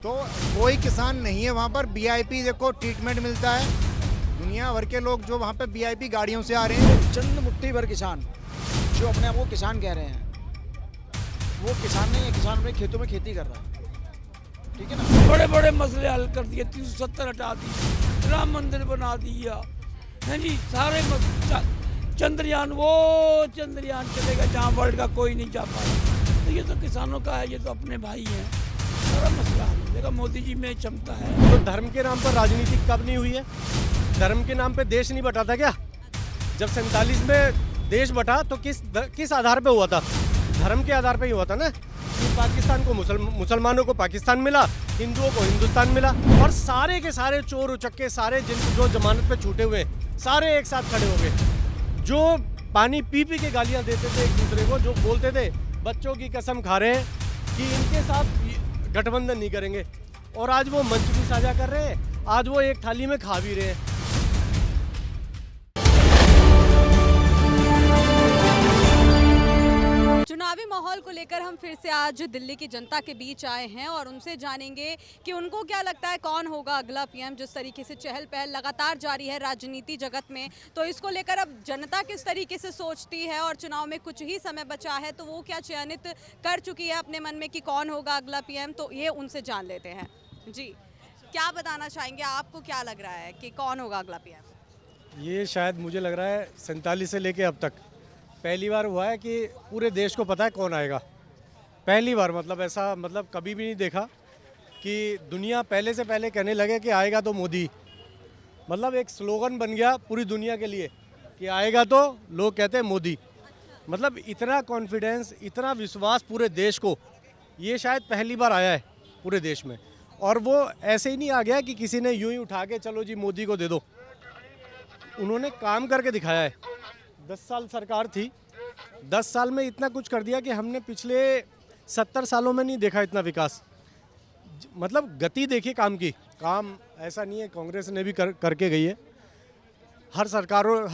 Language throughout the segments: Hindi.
तो कोई किसान नहीं है वहाँ पर। वीआईपी देखो ट्रीटमेंट मिलता है, दुनिया भर के लोग जो वहाँ पे वीआईपी गाड़ियों से आ रहे हैं। चंद मुट्ठी भर किसान जो अपने आप को किसान कह रहे हैं, वो किसान नहीं है। किसान अपने खेतों में खेती कर रहा है, ठीक है ना। बड़े बड़े मसले हल कर दिए, 370 हटा दी, राम मंदिर बना दिया है जी। सारे चंद्रयान चलेगा जहाँ वर्ल्ड का कोई नहीं जा पाया। तो ये तो किसानों का है, ये तो अपने भाई हैं। सारा मसला हल हो जाएगा, मोदी जी में क्षमता है। तो धर्म के नाम पर राजनीति कब नहीं हुई है? धर्म के नाम पे देश नहीं बटा था क्या? जब 47 में देश बटा तो किस आधार पे हुआ था? धर्म के आधार पे ही हुआ था ना। कि पाकिस्तान को मुसलमानों को पाकिस्तान मिला, हिंदुओं को हिंदुस्तान मिला, और सारे के सारे चोर उचक्के, सारे जो जमानत पे छूटे हुए, सारे एक साथ खड़े हो गए। जो पानी पी पी के गालियां देते थे एक दूसरे को, जो बोलते थे बच्चों की कसम खा रहे हैं कि इनके साथ गठबंधन नहीं करेंगे, और आज वो मंच भी साझा कर रहे हैं, आज वो एक थाली में खा भी रहे हैं। चुनावी माहौल को लेकर हम फिर से आज दिल्ली की जनता के बीच आए हैं और उनसे जानेंगे कि उनको क्या लगता है कौन होगा अगला पीएम। जिस तरीके से चहल पहल लगातार जारी है राजनीति जगत में, तो इसको लेकर अब जनता किस तरीके से सोचती है, और चुनाव में कुछ ही समय बचा है तो वो क्या चयनित कर चुकी है अपने मन में कि कौन होगा अगला पीएम। तो ये उनसे जान लेते हैं। जी, क्या बताना चाहेंगे, आपको क्या लग रहा है कि कौन होगा अगला पीएम? ये शायद मुझे लग रहा है 47 से लेके अब तक पहली बार हुआ है कि पूरे देश को पता है कौन आएगा। पहली बार, मतलब ऐसा कभी भी नहीं देखा कि दुनिया पहले से पहले कहने लगे कि आएगा तो मोदी। मतलब एक स्लोगन बन गया पूरी दुनिया के लिए कि आएगा तो लोग कहते हैं मोदी। मतलब इतना कॉन्फिडेंस, इतना विश्वास पूरे देश को, ये शायद पहली बार आया है पूरे देश में। और वो ऐसे ही नहीं आ गया कि किसी ने यूं ही उठा के चलो जी मोदी को दे दो। उन्होंने काम करके दिखाया है। 10 साल सरकार थी, 10 साल में इतना कुछ कर दिया कि हमने पिछले 70 सालों में नहीं देखा इतना विकास। मतलब गति देखिए काम की। काम ऐसा नहीं है कांग्रेस ने भी करके गई है, हर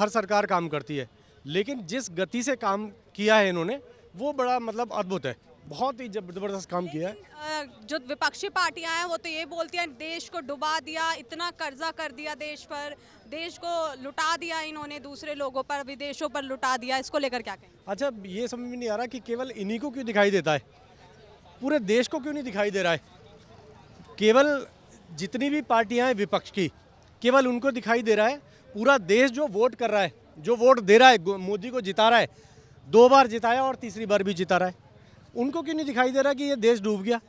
सरकार काम करती है, लेकिन जिस गति से काम किया है इन्होंने वो बड़ा अद्भुत है। बहुत ही जबरदस्त काम किया है। जो विपक्षी पार्टियां हैं वो तो ये बोलती हैं देश को डुबा दिया, इतना कर्जा कर दिया देश पर, देश को लुटा दिया इन्होंने, दूसरे लोगों पर, विदेशों पर लुटा दिया। इसको लेकर क्या कहें? अच्छा, ये समझ में नहीं आ रहा कि केवल इन्हीं को क्यों दिखाई देता है, पूरे देश को क्यों नहीं दिखाई दे रहा है? केवल जितनी भी पार्टियां हैं विपक्ष की, केवल उनको दिखाई दे रहा है। पूरा देश जो वोट कर रहा है, जो वोट दे रहा है, मोदी को जिता रहा है, 2 बार जिताया और तीसरी बार भी जिता रहा है, उनको क्यों नहीं दिखाई दे रहा कि ये देश डूब गया?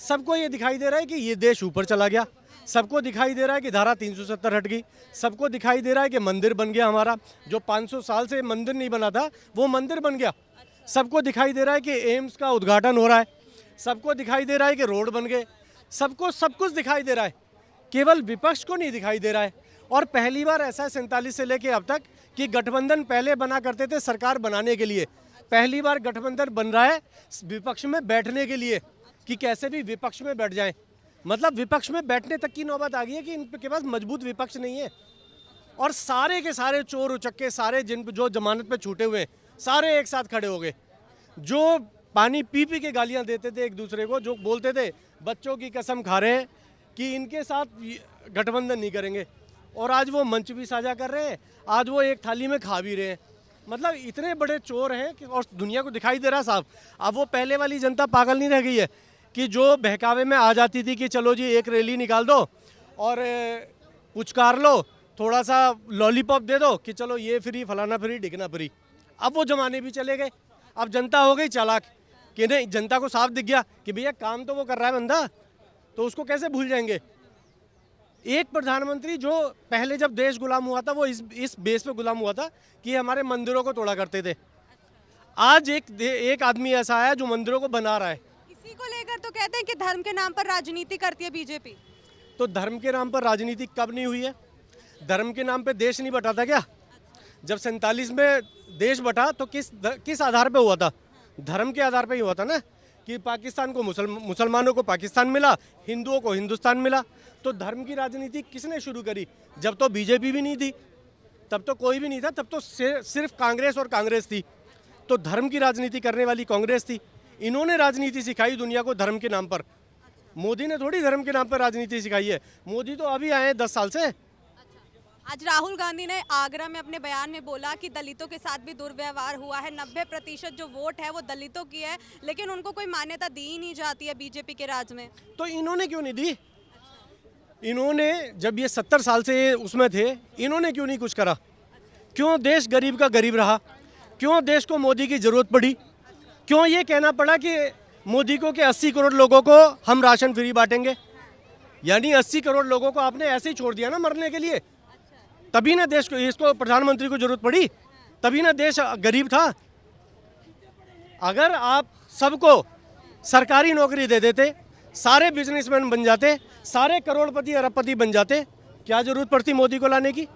सबको ये दिखाई दे रहा है कि ये देश ऊपर चला गया। सबको दिखाई दे रहा है कि धारा 370 हट गई। सबको दिखाई दे रहा है कि मंदिर बन गया हमारा, जो 500 साल से मंदिर नहीं बना था वो मंदिर बन गया। सबको दिखाई दे रहा है कि एम्स का उद्घाटन हो रहा है। सबको दिखाई दे रहा है कि रोड बन गए। सबको सब कुछ दिखाई दे रहा है, केवल विपक्ष को नहीं दिखाई दे रहा है। और पहली बार ऐसा है 47 से लेके अब तक कि गठबंधन पहले बना करते थे सरकार बनाने के लिए, पहली बार गठबंधन बन रहा है विपक्ष में बैठने के लिए कि कैसे भी विपक्ष में बैठ जाएं। मतलब विपक्ष में बैठने तक की नौबत आ गई है कि इनके पास मजबूत विपक्ष नहीं है, और सारे के सारे चोर उचक्के, सारे जो जमानत पे छूटे हुए, सारे एक साथ खड़े हो गए। जो पानी पी पी के गालियां देते थे एक दूसरे को, जो बोलते थे बच्चों की कसम खा रहे हैं कि इनके साथ गठबंधन नहीं करेंगे, और आज वो मंच भी साझा कर रहे हैं, आज वो एक थाली में खा भी रहे हैं। मतलब इतने बड़े चोर हैं कि, और दुनिया को दिखाई दे रहा साहब। अब वो पहले वाली जनता पागल नहीं रह गई है कि जो बहकावे में आ जाती थी कि चलो जी एक रैली निकाल दो और पुचकार लो, थोड़ा सा लॉलीपॉप दे दो कि चलो ये फ्री, फलाना फ्री, ढिकना फ्री। अब वो जमाने भी चले गए। अब जनता हो गई चालाक कि नहीं, जनता को साफ दिख गया कि भैया काम तो वो कर रहा है बंदा, तो उसको कैसे भूल जाएंगे। एक प्रधानमंत्री जो पहले जब देश गुलाम हुआ था वो इस बेस पे गुलाम हुआ था कि हमारे मंदिरों को तोड़ा करते थे। आज एक आदमी ऐसा है जो मंदिरों को बना रहा है। इसी को लेकर तो कहते हैं कि धर्म के नाम पर राजनीति करती है बीजेपी। तो धर्म के नाम पर राजनीति कब नहीं हुई है? धर्म के नाम पे देश नहीं बटा था क्या? जब 47 में देश बटा तो किस आधार पे हुआ था? धर्म के आधार पे ही हुआ था ना, कि पाकिस्तान को मुसलमानों को पाकिस्तान मिला, हिंदुओं को हिंदुस्तान मिला। तो धर्म की राजनीति किसने शुरू करी? जब तो बीजेपी भी नहीं थी, तब तो कोई भी नहीं था, तब तो सिर्फ कांग्रेस और कांग्रेस थी। तो धर्म की राजनीति करने वाली कांग्रेस थी। इन्होंने राजनीति सिखाई दुनिया को धर्म के नाम पर। मोदी ने थोड़ी धर्म के नाम पर राजनीति सिखाई है। मोदी तो अभी आए हैं 10 साल से। आज राहुल गांधी ने आगरा में अपने बयान में बोला कि दलितों के साथ भी दुर्व्यवहार हुआ है, 90% जो वोट है वो दलितों की है, लेकिन उनको कोई मान्यता दी ही नहीं जाती है बीजेपी के राज में। तो इन्होंने क्यों नहीं दी? इन्होंने जब ये 70 साल से उसमें थे, इन्होंने क्यों नहीं कुछ करा? क्यों देश गरीब का गरीब रहा? क्यों देश को मोदी की जरूरत पड़ी? क्यों ये कहना पड़ा कि मोदी को कि 80 करोड़ लोगों को हम राशन फ्री बांटेंगे? यानी 80 करोड़ लोगों को आपने ऐसे ही छोड़ दिया ना मरने के लिए। तभी ना देश को, इसको प्रधानमंत्री को जरूरत पड़ी, तभी ना देश गरीब था। अगर आप सबको सरकारी नौकरी दे देते, सारे बिजनेसमैन बन जाते, सारे करोड़पति अरबपति बन जाते, क्या जरूरत पड़ती मोदी को लाने की?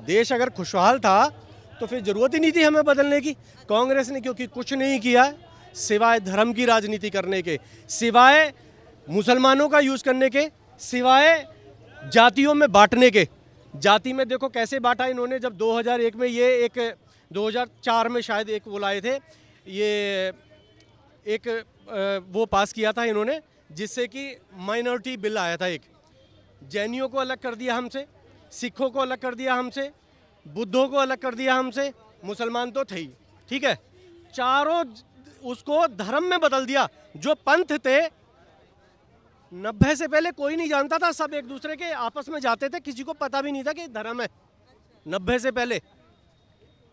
देश अगर खुशहाल था तो फिर जरूरत ही नहीं थी हमें बदलने की। कांग्रेस ने क्योंकि कुछ नहीं किया सिवाय धर्म की राजनीति करने के, सिवाय मुसलमानों का यूज करने के, सिवाय जातियों में बांटने के। जाति में देखो कैसे बांटा इन्होंने। जब 2001 में ये एक 2004 में शायद एक वो लाए थे, ये एक वो पास किया था इन्होंने, जिससे कि माइनॉरिटी बिल आया था। एक जैनियों को अलग कर दिया हमसे, सिखों को अलग कर दिया हमसे, बुद्धों को अलग कर दिया हमसे, मुसलमान तो थे ही, ठीक है, चारों उसको धर्म में बदल दिया। जो पंथ थे 90 से पहले कोई नहीं जानता था, सब एक दूसरे के आपस में जाते थे, किसी को पता भी नहीं था कि धर्म है 90 से पहले।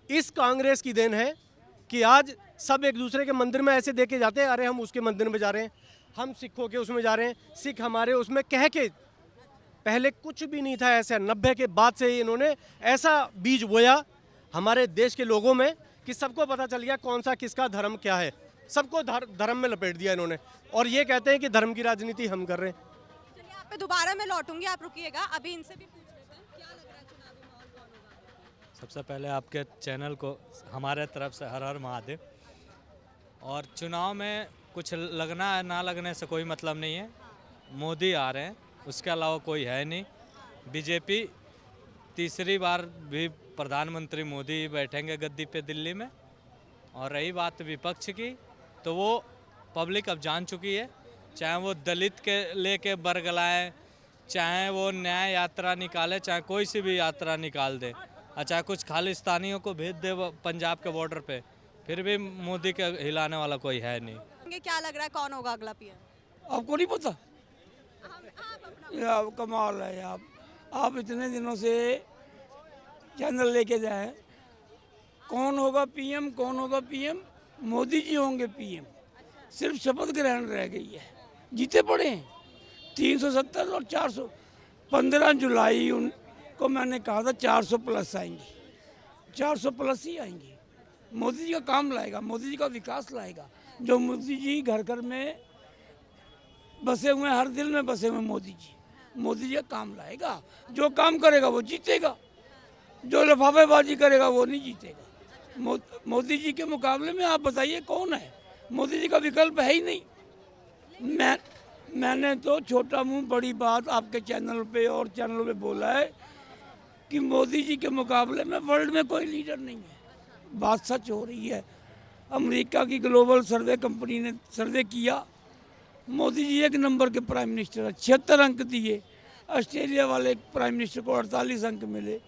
इस कांग्रेस की देन है कि आज सब एक दूसरे के मंदिर में ऐसे देखे जाते हैं, अरे हम उसके मंदिर में जा रहे हैं, हम सिखों के उसमें जा रहे हैं, सिख हमारे उसमें कह के। पहले कुछ भी नहीं था ऐसा। 90 के बाद से इन्होंने ऐसा बीज बोया हमारे देश के लोगों में कि सबको पता चल गया कौन सा किसका धर्म क्या है। सबको धर्म में लपेट दिया इन्होंने, और ये कहते हैं कि धर्म की राजनीति हम कर रहे हैं। चलिए आप पे दोबारा मैं लौटूंगी, आप रुकिएगा, अभी इनसे भी पूछ लेते हैं क्या लग रहा है चुनावी माहौल कौन होगा। सबसे पहले आपके चैनल को हमारे तरफ से हर हर महादेव। और चुनाव में कुछ लगना ना लगने से कोई मतलब नहीं है। मोदी आ रहे हैं, उसके अलावा कोई है नहीं। बीजेपी तीसरी बार भी प्रधानमंत्री मोदी बैठेंगे गद्दी पे दिल्ली में। और रही बात विपक्ष की, तो वो पब्लिक अब जान चुकी है। चाहे वो दलित के लेके बरगलाएं, चाहे वो न्याय यात्रा निकाले, चाहे कोई सी भी यात्रा निकाल दे, और चाहे कुछ खालिस्तानियों को भेज दे पंजाब के बॉर्डर पे, फिर भी मोदी के हिलाने वाला कोई है नहीं। क्या लग रहा है कौन होगा अगला पीएम? आपको नहीं पता? यार कमाल है यार, आप इतने दिनों से चैनल लेके जाए, कौन होगा पीएम, कौन होगा पीएम? मोदी जी होंगे पीएम। सिर्फ शपथ ग्रहण रह गई है, जीते पड़े हैं 370 और 400। 15 जुलाई उनको मैंने कहा था 400 प्लस आएंगी, 400 प्लस ही आएंगी। मोदी जी का काम लाएगा, मोदी जी का विकास लाएगा। जो मोदी जी घर घर में बसे हुए हैं, हर दिल में बसे हुए मोदी जी का काम लाएगा। जो काम करेगा वो जीतेगा, जो लफाफेबाजी करेगा वो नहीं जीतेगा। मोदी जी के मुकाबले में आप बताइए कौन है? मोदी जी का विकल्प है ही नहीं। मैंने तो छोटा मुंह बड़ी बात आपके चैनल पे और चैनलों पे बोला है कि मोदी जी के मुकाबले में वर्ल्ड में कोई लीडर नहीं है। बात सच हो रही है। अमेरिका की ग्लोबल सर्वे कंपनी ने सर्वे किया, मोदी जी 1 नंबर के प्राइम मिनिस्टर है, 76 अंक दिए। ऑस्ट्रेलिया वाले प्राइम मिनिस्टर को 48 अंक मिले।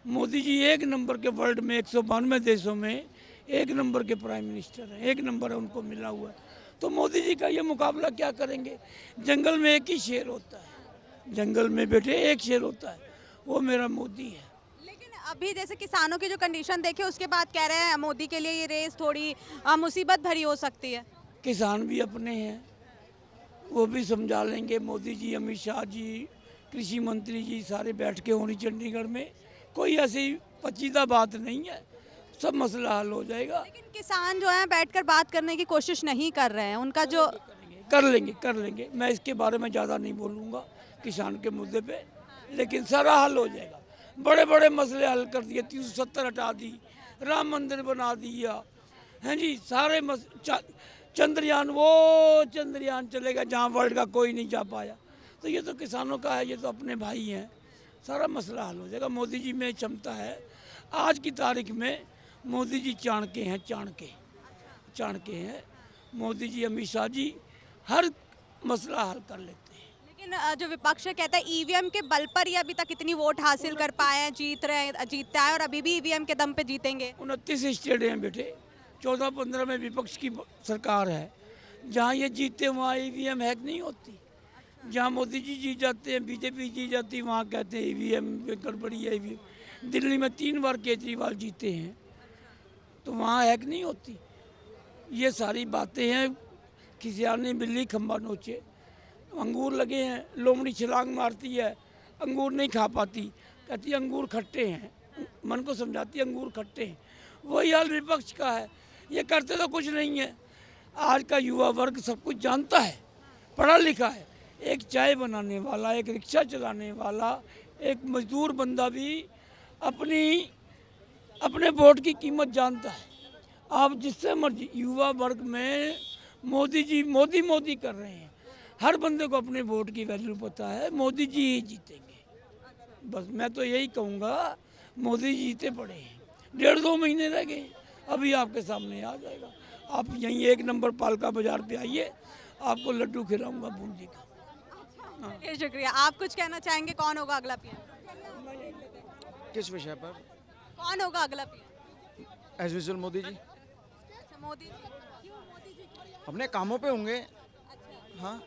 मोदी जी 1 नंबर के वर्ल्ड में 192 देशों में 1 नंबर के प्राइम मिनिस्टर हैं, 1 नंबर है उनको मिला हुआ है। तो मोदी जी का ये मुकाबला क्या करेंगे? जंगल में एक ही शेर होता है, जंगल में बेटे एक शेर होता है, वो मेरा मोदी है। लेकिन अभी जैसे किसानों की जो कंडीशन देखे उसके बाद कह रहे हैं मोदी के लिए ये रेस थोड़ी मुसीबत भरी हो सकती है। किसान भी अपने हैं, वो भी समझा लेंगे। मोदी जी, अमित शाह जी, कृषि मंत्री जी सारे बैठ के होनी चंडीगढ़ में। कोई ऐसी पचीदा बात नहीं है, सब मसला हल हो जाएगा। लेकिन किसान जो है बैठकर बात करने की कोशिश नहीं कर रहे हैं, उनका जो कर लेंगे। मैं इसके बारे में ज़्यादा नहीं बोलूँगा किसान के मुद्दे पे, लेकिन सारा हल हो जाएगा। बड़े बड़े मसले हल कर दिए, 370 हटा दी, राम मंदिर बना दिया, हैं जी। सारे चंद्रयान चलेगा जहाँ वर्ल्ड का कोई नहीं जा पाया। तो ये तो किसानों का है, ये तो अपने भाई हैं, सारा मसला हल हो जाएगा। मोदी जी में क्षमता है। आज की तारीख में मोदी जी चाणक्य हैं। मोदी जी, अमित शाह जी, हर मसला हल कर लेते हैं। लेकिन जो विपक्ष कहता है ईवीएम के बल पर ही अभी तक इतनी वोट हासिल कर पाए हैं, जीतता है और अभी भी ईवीएम के दम पे जीतेंगे। 29 स्टेट हैं बेटे, 14-15 में विपक्ष की सरकार है। जहाँ ये जीते वहाँ ईवीएम हैक नहीं होती। जहाँ मोदी जी जीत जाते हैं, बीजेपी जीत जाती है, वहाँ कहते हैं ईवीएम गड़बड़ी है। ईवीएम दिल्ली में 3 बार केजरीवाल जीते हैं, तो वहाँ हैक नहीं होती। ये सारी बातें हैं। किसी ने बिल्ली खंबा नोचे, अंगूर लगे हैं, लोमड़ी छलांग मारती है, अंगूर नहीं खा पाती, कहती है अंगूर खट्टे हैं, मन को समझाती है अंगूर खट्टे हैं। वही हाल विपक्ष का है, ये करते तो कुछ नहीं है। आज का युवा वर्ग सब कुछ जानता है, पढ़ा लिखा है। एक चाय बनाने वाला, एक रिक्शा चलाने वाला, एक मजदूर बंदा भी अपने वोट की कीमत जानता है। आप जिससे मर्जी, युवा वर्ग में मोदी जी मोदी कर रहे हैं। हर बंदे को अपने वोट की वैल्यू पता है, मोदी जी ही जीतेंगे। बस मैं तो यही कहूँगा, मोदी जी जीते पड़े हैं। 1.5-2 महीने रह गए, अभी आपके सामने आ जाएगा। आप यहीं 1 नंबर पालका बाजार पे आइए, आपको लड्डू खिलाऊंगा बूंदी का। चलिए, शुक्रिया। आप कुछ कहना चाहेंगे, कौन होगा अगला पीएम? किस विषय पर? कौन होगा अगला PM? As usual Modi ji अच्छा, मोदी जी। क्यों मोदी जी? अपने कामों पे होंगे। अच्छा। हाँ,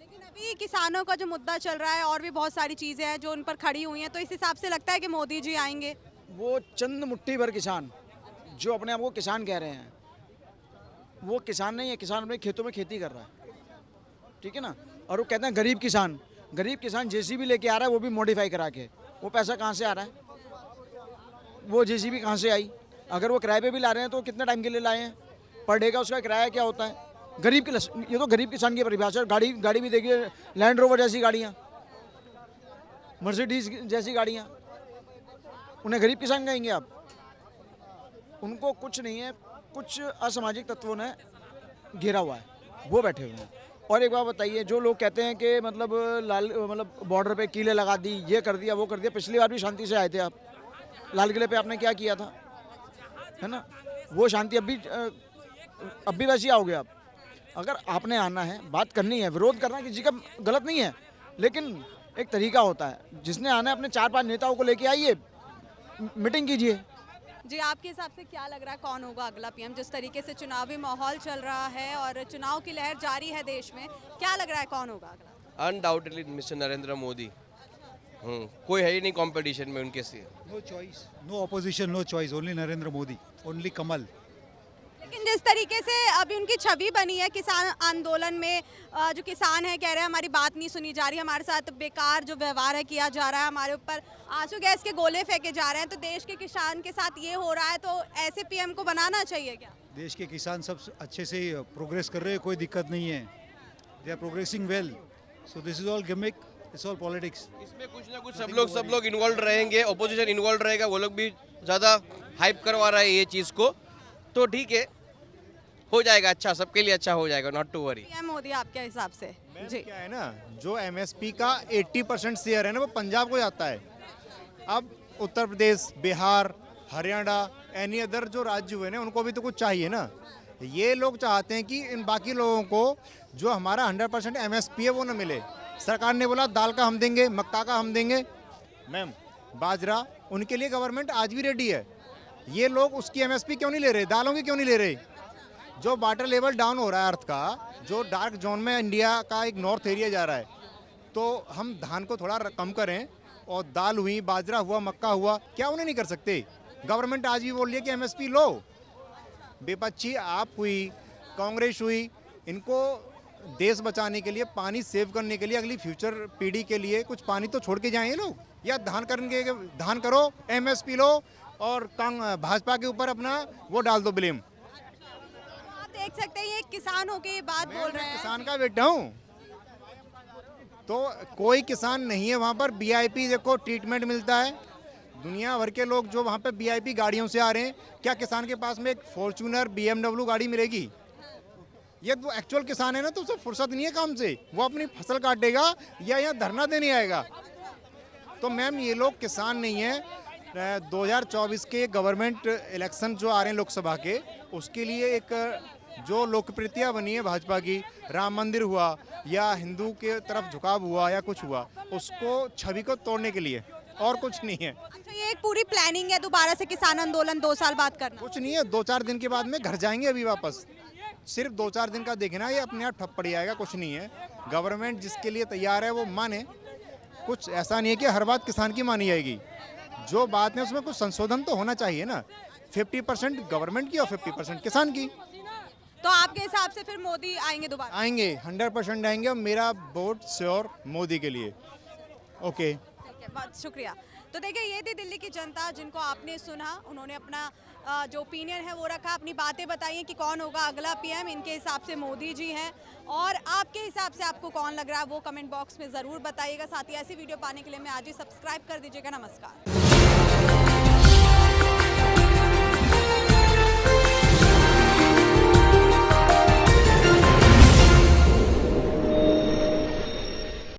लेकिन अभी किसानों का जो मुद्दा चल रहा है और भी बहुत सारी चीजें हैं जो उन पर खड़ी हुई हैं, तो इस हिसाब से लगता है कि मोदी जी आएंगे। वो चंद मुट्ठी भर किसान जो अपने आप को किसान कह रहे हैं, वो किसान नहीं है। किसान अपने खेतों में खेती कर रहा है, ठीक है ना। और वो कहते हैं गरीब किसान जेसीबी लेके आ रहा है, वो भी मॉडिफाई करा के। वो पैसा कहाँ से आ रहा है? वो जेसीबी कहाँ से आई? अगर वो किराए पे भी ला रहे हैं तो कितने टाइम के लिए लाए हैं? पर डे का उसका किराया क्या होता है? ये तो गरीब किसान की परिभाषा। गाड़ी भी देखिए, लैंड रोवर जैसी गाड़ियाँ, मर्सिडीज जैसी गाड़ियाँ, उन्हें गरीब किसान कहेंगे आप? उनको कुछ नहीं है, कुछ असामाजिक तत्वों ने घेरा हुआ है, वो बैठे हुए हैं। और एक बात बताइए, जो लोग कहते हैं कि मतलब बॉर्डर पे कीले लगा दी, ये कर दिया, वो कर दिया। पिछली बार भी शांति से आए थे आप, लाल किले पे आपने क्या किया था, है ना? वो शांति अब भी वैसी आओगे आप। अगर आपने आना है, बात करनी है, विरोध करना किसी का गलत नहीं है, लेकिन एक तरीका होता है। जिसने आना है अपने 4-5 नेताओं को लेके आइए, मीटिंग कीजिए। जी, आपके हिसाब से क्या लग रहा है, कौन होगा अगला पीएम? जिस तरीके से चुनावी माहौल चल रहा है और चुनाव की लहर जारी है देश में, क्या लग रहा है कौन होगा अगला? Undoubtedly mister Narendra Modi. कोई है ही नहीं कंपटीशन में उनके से। No choice, no opposition, no choice, only Narendra Modi, only कमल। लेकिन जिस तरीके से अभी उनकी छवि बनी है किसान आंदोलन में, जो किसान है कह रहे हैं हमारी बात नहीं सुनी जा रही, हमारे साथ बेकार जो व्यवहार है किया जा रहा है, हमारे ऊपर आंसू गैस के गोले फेंके जा रहे हैं, तो देश के किसान के साथ ये हो रहा है, तो ऐसे पीएम को बनाना चाहिए क्या? देश के किसान सब अच्छे से प्रोग्रेस कर रहे हैं, कोई दिक्कत नहीं है। They are progressing well, so this is all gimmick, it's all politics. इसमें कुछ ना कुछ सब लोग इन्वॉल्व रहेंगे, ऑपोजिशन इन्वॉल्व रहेगा, वो लोग भी ज़्यादा हाइप करवा रहा है ये चीज़ को, तो ठीक है, हो जाएगा अच्छा, सबके लिए अच्छा हो जाएगा, not to worry. PM Modi आपके हिसाब से? जी, क्या है ना, जो एमएसपी का 80% शेयर है ना, वो पंजाब को जाता है। अब उत्तर प्रदेश, बिहार, हरियाणा, एनी अदर जो राज्य हुए ना, उनको भी तो कुछ चाहिए ना। ये लोग चाहते हैं कि इन बाकी लोगों को जो हमारा 100% एमएसपी है वो ना मिले। सरकार ने बोला दाल का हम देंगे, मक्का का हम देंगे, मैम बाजरा, उनके लिए गवर्नमेंट आज भी रेडी है। ये लोग उसकी एमएसपी क्यों नहीं ले रहे, दालों की क्यों नहीं ले रहे? जो वाटर लेवल डाउन हो रहा है अर्थ का, जो डार्क जोन में इंडिया का एक नॉर्थ एरिया जा रहा है, तो हम धान को थोड़ा कम करें, और दाल हुई, बाजरा हुआ, मक्का हुआ, क्या उन्हें नहीं कर सकते? गवर्नमेंट आज भी बोल रही है कि एमएसपी लो। विपक्षी आप हुई, कांग्रेस हुई, इनको देश बचाने के लिए, पानी सेव करने के लिए, अगली फ्यूचर पीढ़ी के लिए कुछ पानी तो छोड़ के जाएं ये लोग। या धान करो, एमएसपी लो, और भाजपा के ऊपर अपना वो डाल दो ब्लेम। आप देख सकते हैं ये किसान होके ये बात बोल रहे हैं। किसान का बेटा हूँ, तो कोई किसान नहीं है वहाँ पर। वीआईपी देखो ट्रीटमेंट मिलता है, दुनिया भर के लोग जो वहाँ पे वीआईपी गाड़ियों से आ रहे हैं, क्या किसान के पास में एक फॉर्च्यूनर BMW गाड़ी मिलेगी? ये तो एक्चुअल किसान है ना, तो उसे फुर्सत नहीं है काम से, वो अपनी फसल काटेगा या यहाँ धरना देने आएगा। तो मैम ये लोग किसान नहीं है। 2024 के गवर्नमेंट इलेक्शन जो आ रहे हैं लोकसभा के, उसके लिए एक जो लोकप्रियता बनी है भाजपा की, राम मंदिर हुआ या हिंदू के तरफ झुकाव हुआ या कुछ हुआ, उसको छवि को तोड़ने के लिए, और कुछ नहीं है। अच्छा, ये एक पूरी प्लानिंग है दोबारा से किसान आंदोलन 2 साल बाद करना? कुछ नहीं है, 2-4 दिन के बाद में घर जाएंगे अभी वापस। सिर्फ 2-4 दिन का देखना, ये अपने आप ठप पड़ जाएगा, कुछ नहीं है। गवर्नमेंट जिसके लिए तैयार है वो माने, कुछ ऐसा नहीं है कि हर बात किसान की मानी जाएगी। जो बात है उसमें कुछ संशोधन तो होना चाहिए ना। 50% गवर्नमेंट की और 50% किसान की। तो आपके हिसाब से फिर मोदी आएंगे दोबारा? आएंगे, 100% आएंगे, और मेरा वोट श्योर मोदी के लिए। ओके, ठीक है, बहुत शुक्रिया। तो देखिए, ये थी दिल्ली की जनता जिनको आपने सुना। उन्होंने अपना जो ओपिनियन है वो रखा, अपनी बातें बताई कि कौन होगा अगला पीएम। इनके हिसाब से मोदी जी हैं, और आपके हिसाब से आपको कौन लग रहा है वो कमेंट बॉक्स में ज़रूर बताइएगा। साथ ही ऐसी वीडियो पाने के लिए मैं आज ही सब्सक्राइब कर दीजिएगा। नमस्कार।